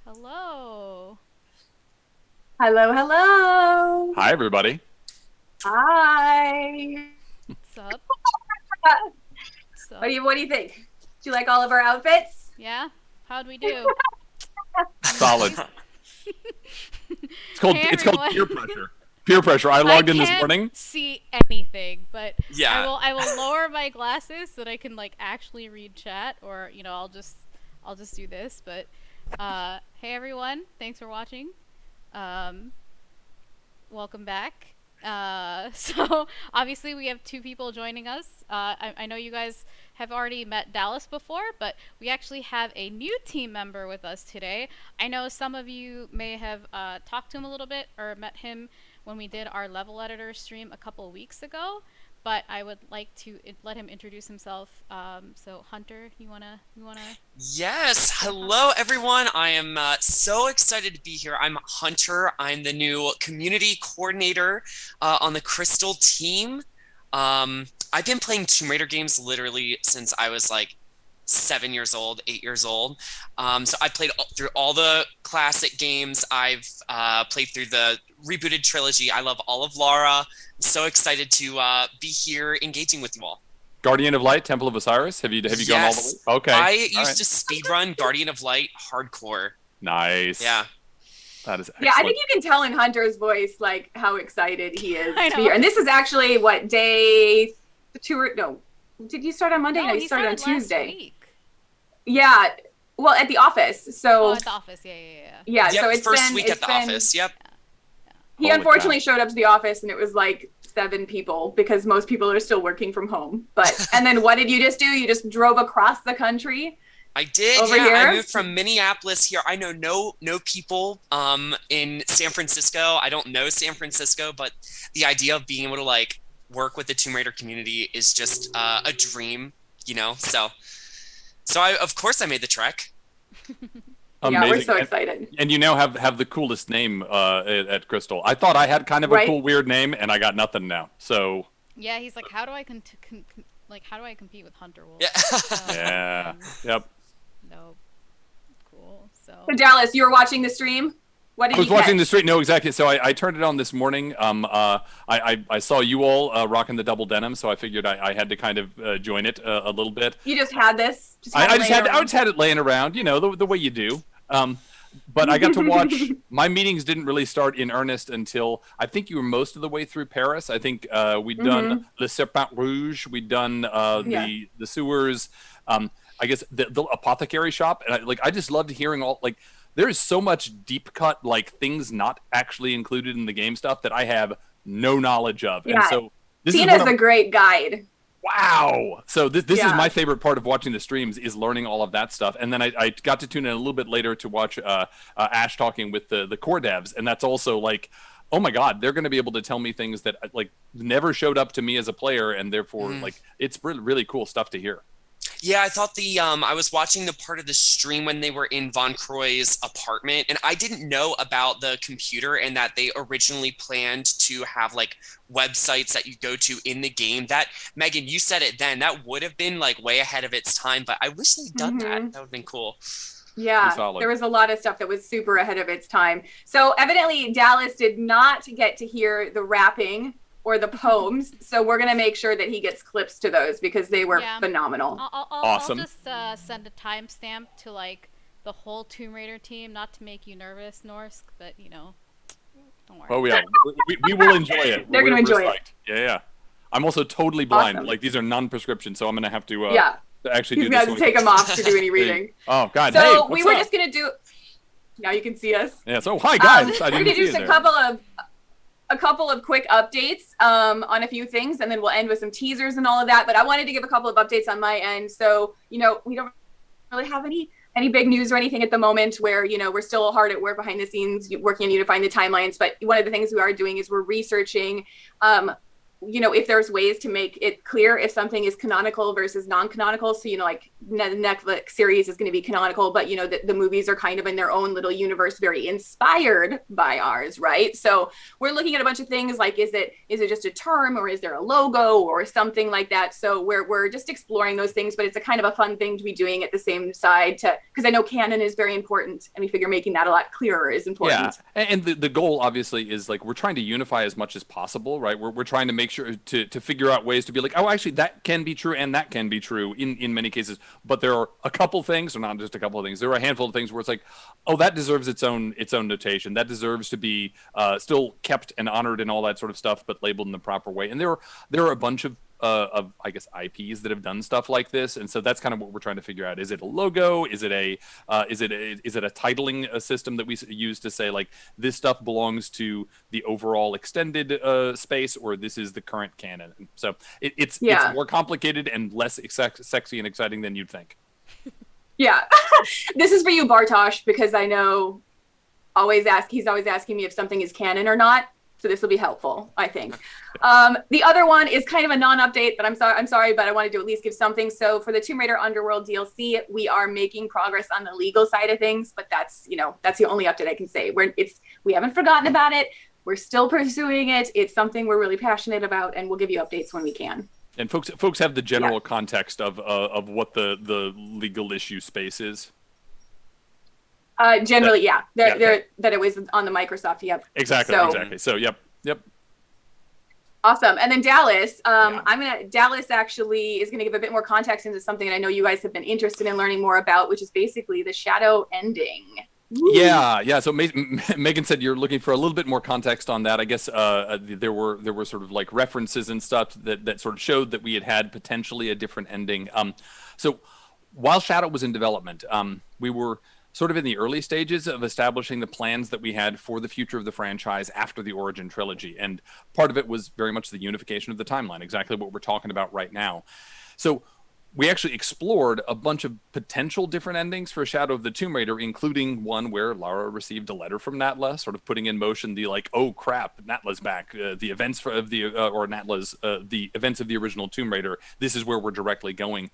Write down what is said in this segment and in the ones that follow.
Hello. Hello, hello. Hi, everybody. Hi. What's up? What's What up? do you think? Do you like all of our outfits? Yeah? How'd we do? Solid. It's called Hey, it's called everyone. peer pressure. Peer pressure. I I logged in this can't morning. see anything, but Yeah. I will lower my glasses so that I can like actually read chat, or I'll just do this. But hey everyone, thanks for watching. Um, welcome back. So obviously we have two people joining us. I know you guys have already met Dallas before, but we actually have a new team member with us today. I know some of you may have talked to him a little bit or met him when we did our level editor stream a couple weeks ago, but I would like to let him introduce himself. So Hunter, you wanna? Yes. Hello, everyone. I am so excited to be here. I'm Hunter. I'm the new community coordinator on the Crystal team. I've been playing Tomb Raider games literally since I was like 7 years old, 8 years old. So I played through all the classic games. I've played through the rebooted trilogy. I love all of Lara. I'm so excited to be here engaging with you all. Guardian of Light, Temple of Osiris. Have you gone all the Yes. way? Okay. I All used right. to speedrun Guardian of Light hardcore. Nice. Yeah. That is Yeah, I excellent. think you can tell in Hunter's voice like how excited he is I to be know. here. And this is actually what day two or no? Did you start on Monday? No, you He started on last Tuesday. week. Yeah. Well, at the office. Oh, So at the office. Yeah. yeah, so Yep. it's First been week it's at the been office. Yep. he Holy unfortunately cow. showed up to the office and it was like 7 people because most people are still working from home. But and then what did you just do? You just drove across the country I did. over Yeah. I here? moved from Minneapolis here. I know no people in San Francisco. I don't know San Francisco, but the idea of being able to like work with the Tomb Raider community is just a dream, you know. So I of course I made the trek. Yeah, we're Amazing. so excited. And you now have the coolest name at Crystal. I thought I had kind of a Right? cool weird name, and I got nothing now. So Yeah, he's like, how do I how do I compete with Hunter Wolf? Yeah. Oh, yeah. man. Yep. No. Cool. So. So Dallas, you were watching the stream. What I did was you watching the catch? street. No, exactly. So I turned it on this morning. I saw you all rocking the double denim, so I figured I had to kind of join it a little bit. You just had this, just had I it just laying had I around. just had it laying around, you know, the way you do. but I got to watch. My meetings didn't really start in earnest until I think you were most of the way through Paris. I think we'd done Le Serpent Rouge, we'd done Yeah. the sewers. I guess the apothecary shop, and I just loved hearing all like. There is so much deep cut like things not actually included in the game stuff that I have no knowledge of, and Yeah. so this Tina's is a great guide. wow. So this is Yeah. my favorite part of watching the streams is learning all of that stuff. And then I got to tune in a little bit later to watch Ash talking with the core devs, and that's also like, oh my god, they're going to be able to tell me things that like never showed up to me as a player, and therefore like it's really really cool stuff to hear. Yeah, I thought I was watching the part of the stream when they were in Von Croy's apartment, and I didn't know about the computer and that they originally planned to have like websites that you go to in the game. That, Megan, you said it then, that would have been like way ahead of its time, but I wish they'd done that. That would have been cool. Yeah, there was a lot of stuff that was super ahead of its time. So evidently Dallas did not get to hear the rapping or the poems, so we're gonna make sure that he gets clips to those because they were phenomenal. Awesome. I'll just send a timestamp to like the whole Tomb Raider team, not to make you nervous, Norsk, but you know, don't worry. Oh yeah, we will enjoy it. They're gonna enjoy it. Yeah. I'm also totally blind. Awesome. Like these are non-prescription, so I'm gonna have to actually He's do got this. to take them off to do any reading. Oh god. So hey, we were up? just gonna do. Now you can see us. Yeah. So hi guys. We're gonna do just a couple of quick updates on a few things, and then we'll end with some teasers and all of that. But I wanted to give a couple of updates on my end. So, you know, we don't really have any big news or anything at the moment where, you know, we're still hard at work behind the scenes working on unifying the timelines. But one of the things we are doing is we're researching you know, if there's ways to make it clear if something is canonical versus non-canonical. So, you know, like the Netflix series is going to be canonical, but, you know, the movies are kind of in their own little universe, very inspired by ours, right? So we're looking at a bunch of things like, is it just a term, or is there a logo or something like that? So we're just exploring those things, but it's a kind of a fun thing to be doing at the same side because I know canon is very important, and we figure making that a lot clearer is important. Yeah, and the goal obviously is like we're trying to unify as much as possible, right? We're trying to make sure to figure out ways to be like, oh, actually that can be true and that can be true in many cases, but there are a couple things, or not just a couple of things, there are a handful of things where it's like, oh, that deserves its own notation, that deserves to be still kept and honored and all that sort of stuff, but labeled in the proper way. And there are a bunch of I guess IPs that have done stuff like this, and so that's kind of what we're trying to figure out. Is it a logo? Is it a titling system that we use to say like this stuff belongs to the overall extended space, or this is the current canon? So it's more complicated and less sexy and exciting than you'd think. Yeah, this is for you, Bartosz, because I know he's always asking me if something is canon or not. So this will be helpful, I think. The other one is kind of a non-update, but I'm sorry, but I wanted to at least give something. So for the Tomb Raider Underworld DLC, we are making progress on the legal side of things, but that's the only update I can say. We haven't forgotten about it. We're still pursuing it. It's something we're really passionate about, and we'll give you updates when we can. And folks have the general context of what the legal issue space is. Generally, that it was on the Microsoft. Yep. Exactly. So, yep. Awesome. And then Dallas, Dallas actually is gonna give a bit more context into something that I know you guys have been interested in learning more about, which is basically the shadow ending. Woo. Yeah. So Megan said you're looking for a little bit more context on that. I guess there were sort of like references and stuff that sort of showed that we had potentially a different ending. So while Shadow was in development, we were sort of in the early stages of establishing the plans that we had for the future of the franchise after the Origin trilogy. And part of it was very much the unification of the timeline, exactly what we're talking about right now. So we actually explored a bunch of potential different endings for Shadow of the Tomb Raider, including one where Lara received a letter from Natla, sort of putting in motion the like, oh crap, Natla's back. The events the events of the original Tomb Raider. This is where we're directly going.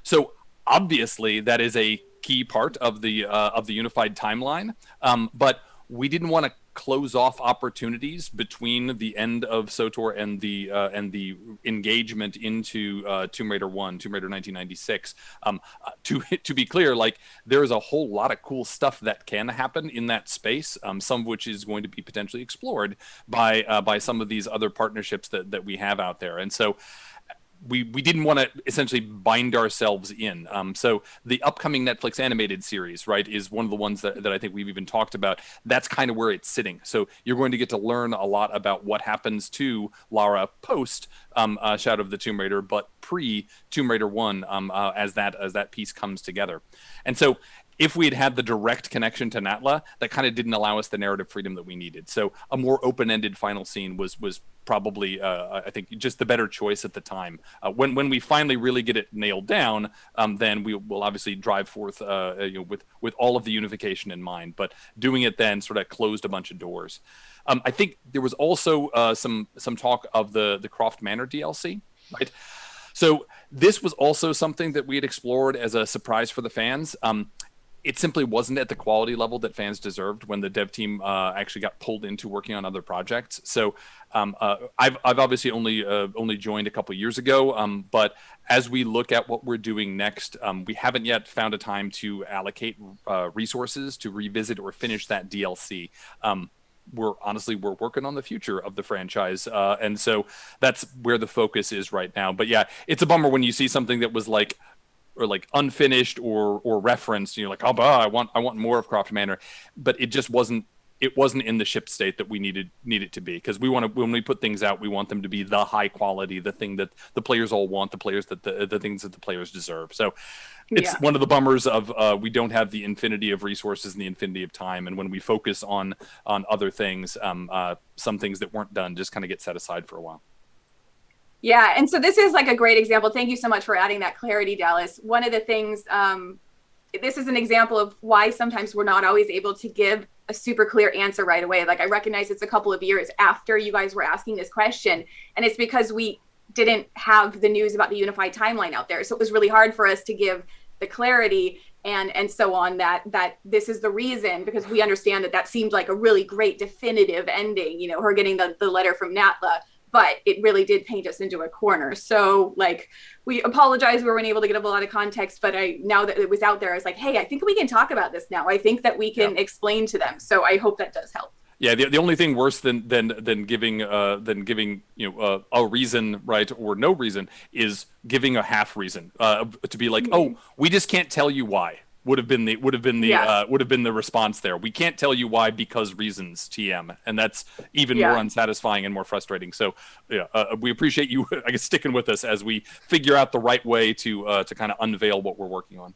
So obviously that is a key part of the unified timeline, but we didn't want to close off opportunities between the end of SOTOR and the engagement into Tomb Raider 1, Tomb Raider 1996. To be clear, like there is a whole lot of cool stuff that can happen in that space, some of which is going to be potentially explored by some of these other partnerships that we have out there. And so we didn't want to essentially bind ourselves in. So the upcoming Netflix animated series, right, is one of the ones that I think we've even talked about. That's kind of where it's sitting. So you're going to get to learn a lot about what happens to Lara post Shadow of the Tomb Raider, but pre Tomb Raider 1 as that piece comes together. And so if we had had the direct connection to Natla, that kind of didn't allow us the narrative freedom that we needed. So a more open-ended final scene was probably, I think, just the better choice at the time. When we finally really get it nailed down, then we will obviously drive forth with all of the unification in mind. But doing it then sort of closed a bunch of doors. I think there was also some talk of the Croft Manor DLC, right? So this was also something that we had explored as a surprise for the fans. It simply wasn't at the quality level that fans deserved when the dev team actually got pulled into working on other projects. So I've obviously only joined a couple years ago, but as we look at what we're doing next, we haven't yet found a time to allocate resources to revisit or finish that DLC. We're working on the future of the franchise, and so that's where the focus is right now. But yeah, it's a bummer when you see something that was like unfinished or referenced. You're like, oh, I want more of Croft Manor, but it just wasn't in the ship state that we need it to be, because when we put things out, we want them to be the high quality, the thing that the players all want, the things that the players deserve. So it's one of the bummers of we don't have the infinity of resources and the infinity of time, and when we focus on other things, some things that weren't done just kind of get set aside for a while. Yeah, and so this is like a great example. Thank you so much for adding that clarity, Dallas. One of the things, this is an example of why sometimes we're not always able to give a super clear answer right away. Like, I recognize it's a couple of years after you guys were asking this question, and it's because we didn't have the news about the unified timeline out there. So it was really hard for us to give the clarity and so on that this is the reason, because we understand that seemed like a really great definitive ending, her getting the letter from Natla. But it really did paint us into a corner. So like, we apologize we weren't able to get a lot of context, but now that it was out there, I was like, hey, I think we can talk about this now. I think that we can explain to them. So I hope that does help. Yeah, the only thing worse than giving a reason, right, or no reason, is giving a half reason to be like, oh, we just can't tell you why. Would have been the response there. We can't tell you why because reasons, TM, and that's even more unsatisfying and more frustrating. So we appreciate you, I guess, sticking with us as we figure out the right way to kind of unveil what we're working on.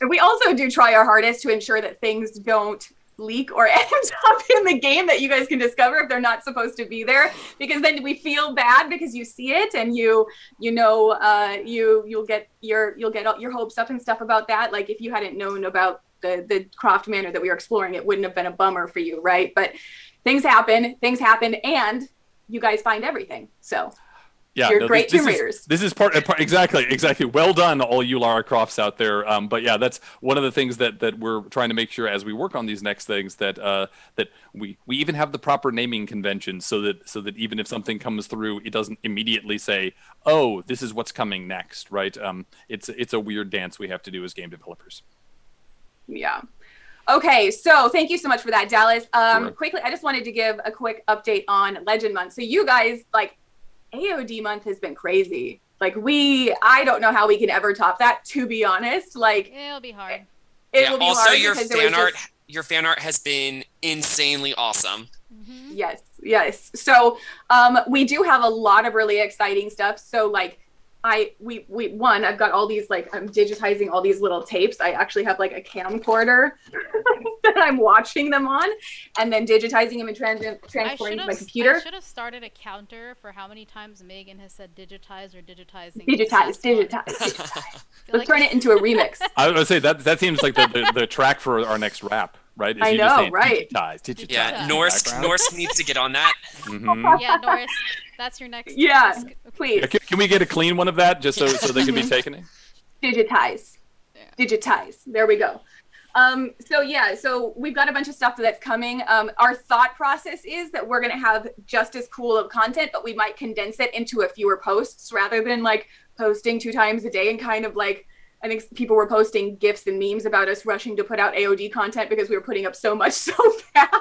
And we also do try our hardest to ensure that things don't leak or end up in the game that you guys can discover if they're not supposed to be there, because then we feel bad because you see it and you'll get your hopes up and stuff about that. Like, if you hadn't known about the Croft Manor that we were exploring, it wouldn't have been a bummer for you, right? But things happen, and you guys find everything. So yeah, you're great Tomb Raiders. This is part exactly. Well done, all you Lara Crofts out there. But yeah, that's one of the things that we're trying to make sure as we work on these next things that we even have the proper naming conventions, so that even if something comes through, it doesn't immediately say, oh, this is what's coming next, right? It's a weird dance we have to do as game developers. Yeah. Okay, so thank you so much for that, Dallas. Sure. Quickly, I just wanted to give a quick update on Legend Month. So you guys, like, AOD month has been crazy. Like, I don't know how we can ever top that, to be honest. Like, it'll be hard. It will be also, hard your because your fan art has been insanely awesome. Mm-hmm. Yes. So we do have a lot of really exciting stuff. So like, I've got all these, like, I'm digitizing all these little tapes. I actually have like a camcorder that I'm watching them on, and then digitizing them and transporting to my computer. I should have started a counter for how many times Megan has said digitize or digitizing. Digitize. Let's turn it into a remix. I was gonna say that seems like the track for our next rap, right? I know, right? Digitize. Yeah, Norse needs to get on that. Mm-hmm. Yeah, Norse, that's your next. Yeah, please. Can we get a clean one of that, just so they can be taken in? Digitize. There we go. So we've got a bunch of stuff that's coming. Our thought process is that we're going to have just as cool of content, but we might condense it into a fewer posts rather than like posting 2 times a day and kind of like, I think people were posting GIFs and memes about us rushing to put out AOD content because we were putting up so much so fast.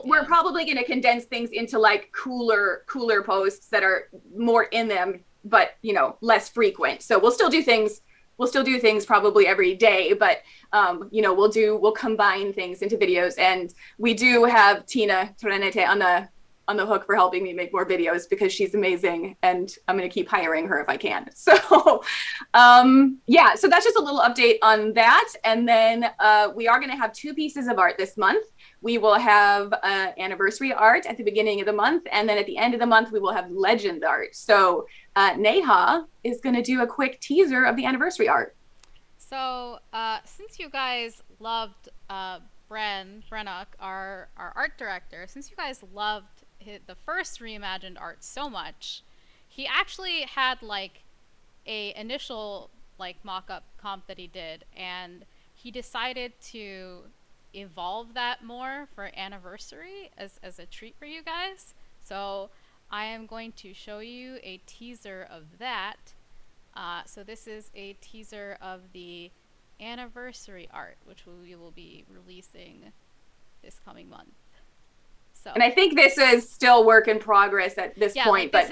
We're probably going to condense things into like cooler posts that are more in them you know, less frequent. So we'll still do things probably every day, but you know, we'll combine things into videos. And we do have TR25 on the hook for helping me make more videos because she's amazing, and I'm going to keep hiring her if I can. So yeah, so that's just a little update on that. And then we are going to have 2 pieces of art this month. We will have anniversary art at the beginning of the month, and then at the end of the month we will have legend art. So Neha is going to do a quick teaser of the anniversary art. So since you guys loved Brennock, our art director, since you guys loved the first reimagined art so much, he actually had like a initial like mock-up comp that he did, and he decided to evolve that more for anniversary as a treat for you guys. So I am going to show you a teaser of that. So this is a teaser of the anniversary art, which we will be releasing this coming month. So, and I think this is still work in progress at this point, but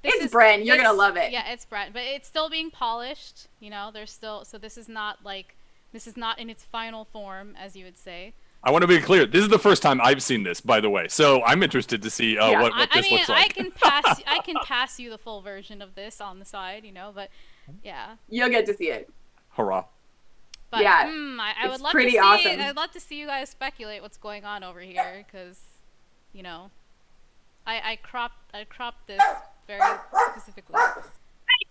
it's Bren, you're gonna love it. Yeah, it's Bren, but it's still being polished. You know, there's still, so this is not in its final form, as you would say. I want to be clear. This is the first time I've seen this, by the way. So I'm interested to see what this looks like. I can pass you the full version of this on the side, you know, but yeah. You'll get to see it. Hurrah. But yeah, I would love pretty to see. Awesome. I'd love to see you guys speculate what's going on over here, because, you know, I cropped this very specifically.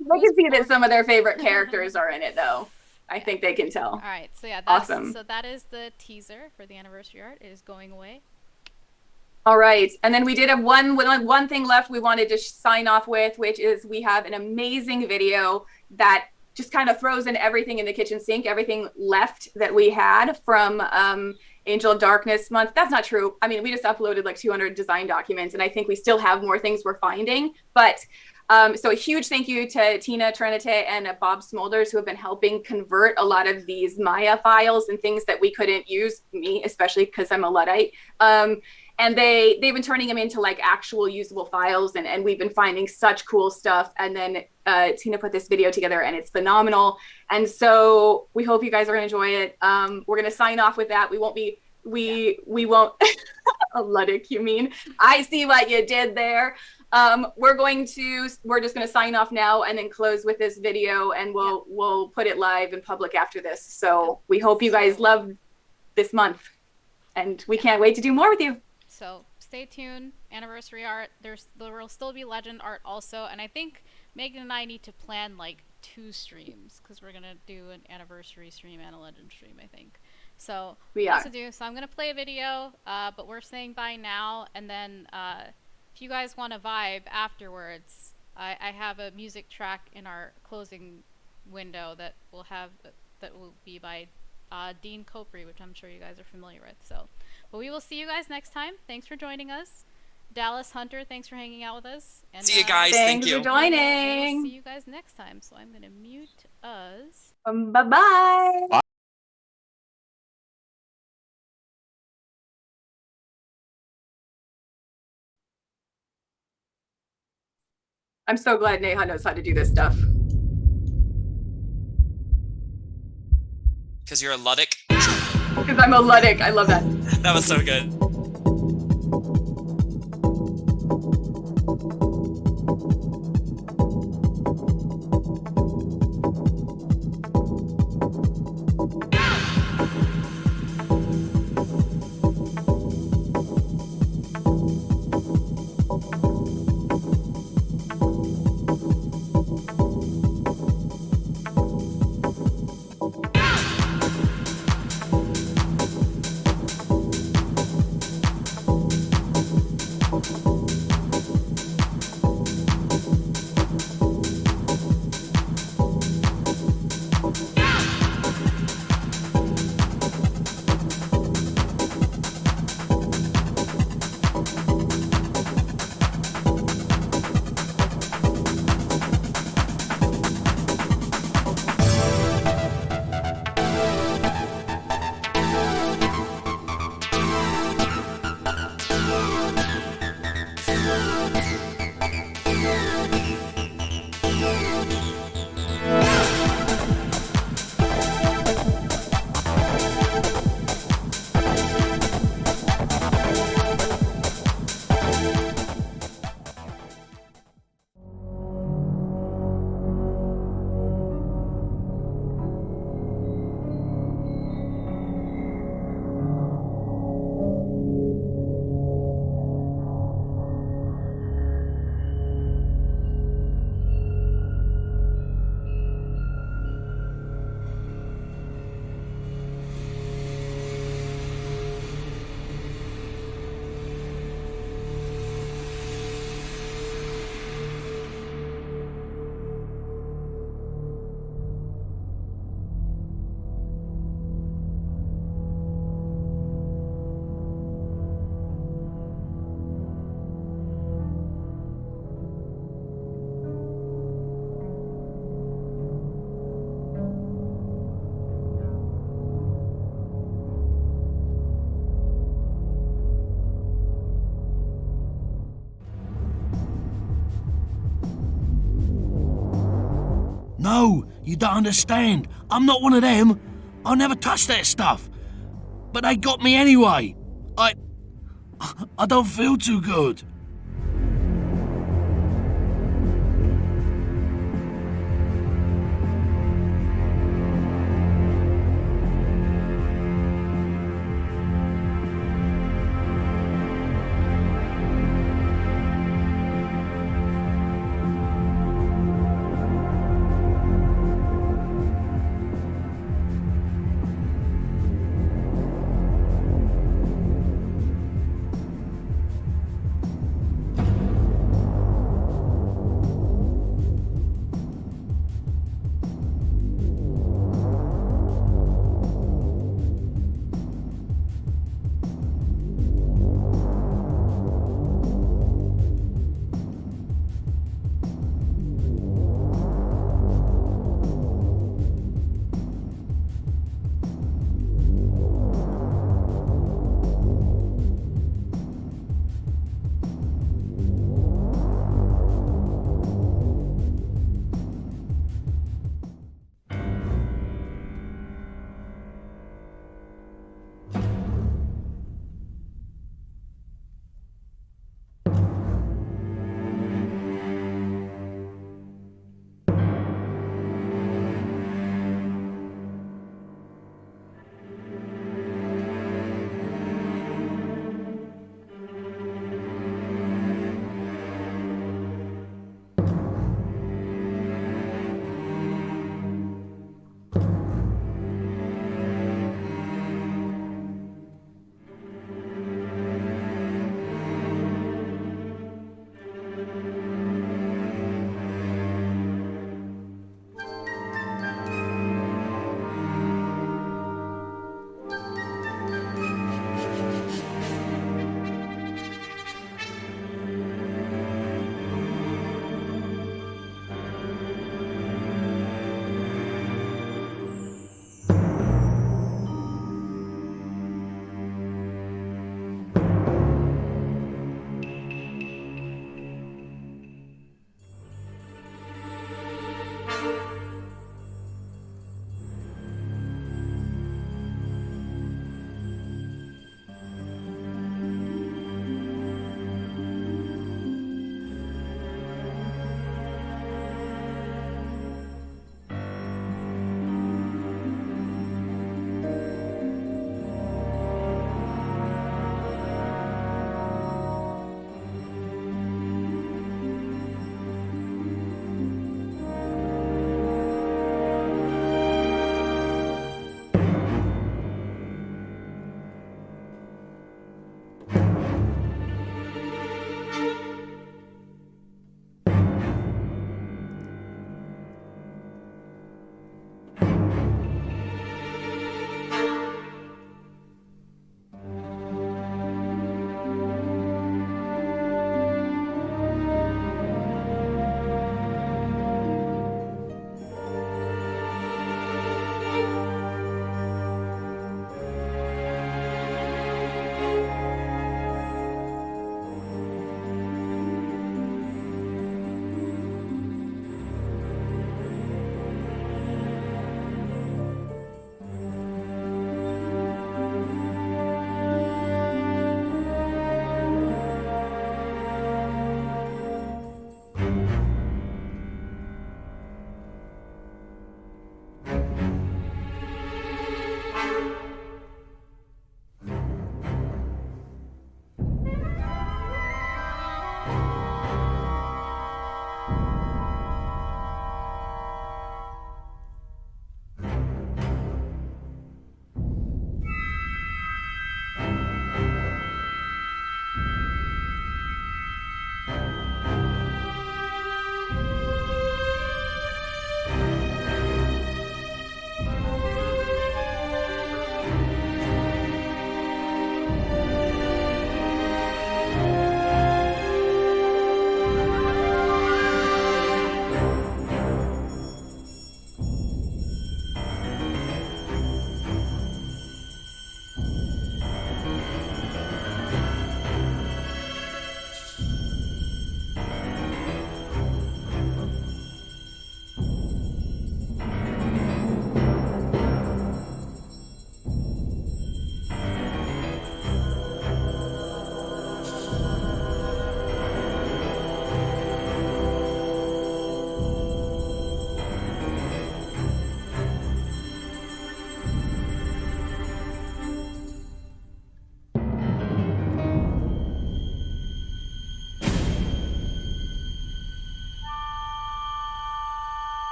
They can see that some of their favorite characters are in it, though. I think they can tell. All right, so yeah, awesome. So that is the teaser for the anniversary art. It is going away. All right, and then we did have one thing left we wanted to sign off with, which is we have an amazing video that just kind of throws in everything in the kitchen sink, everything left that we had from Angel of Darkness month. That's not true. I mean, we just uploaded like 200 design documents, and I think we still have more things we're finding. But so a huge thank you to TR25 and Bob Smolders, who have been helping convert a lot of these Maya files and things that we couldn't use, me especially because I'm a Luddite. And they've been turning them into like actual usable files, and we've been finding such cool stuff. And then Tina put this video together, and it's phenomenal. And so we hope you guys are gonna enjoy it. We're gonna sign off with that. We won't a Luddick, you mean? I see what you did there. We're just gonna sign off now and then close with this video, and we'll put it live in public after this. So we hope you guys love this month, and we can't wait to do more with you. So stay tuned. Anniversary art. There will still be legend art also, and I think Megan and I need to plan like 2 streams, because we're gonna do an anniversary stream and a legend stream, I think. So lots to do. So I'm gonna play a video, but we're saying bye now, and then if you guys want to vibe afterwards, I have a music track in our closing window that will be by Dean Copri, which I'm sure you guys are familiar with. So, but we will see you guys next time. Thanks for joining us. Dallas Hunter, thanks for hanging out with us. And, see you guys. Thank you for joining. We'll see you guys next time. So I'm gonna mute us. Bye-bye. Bye. I'm so glad Neha knows how to do this stuff. Because you're a Luddick. Because I'm a Luddick. I love that. That was so good. No, you don't understand. I'm not one of them. I never touched that stuff. But they got me anyway. I don't feel too good.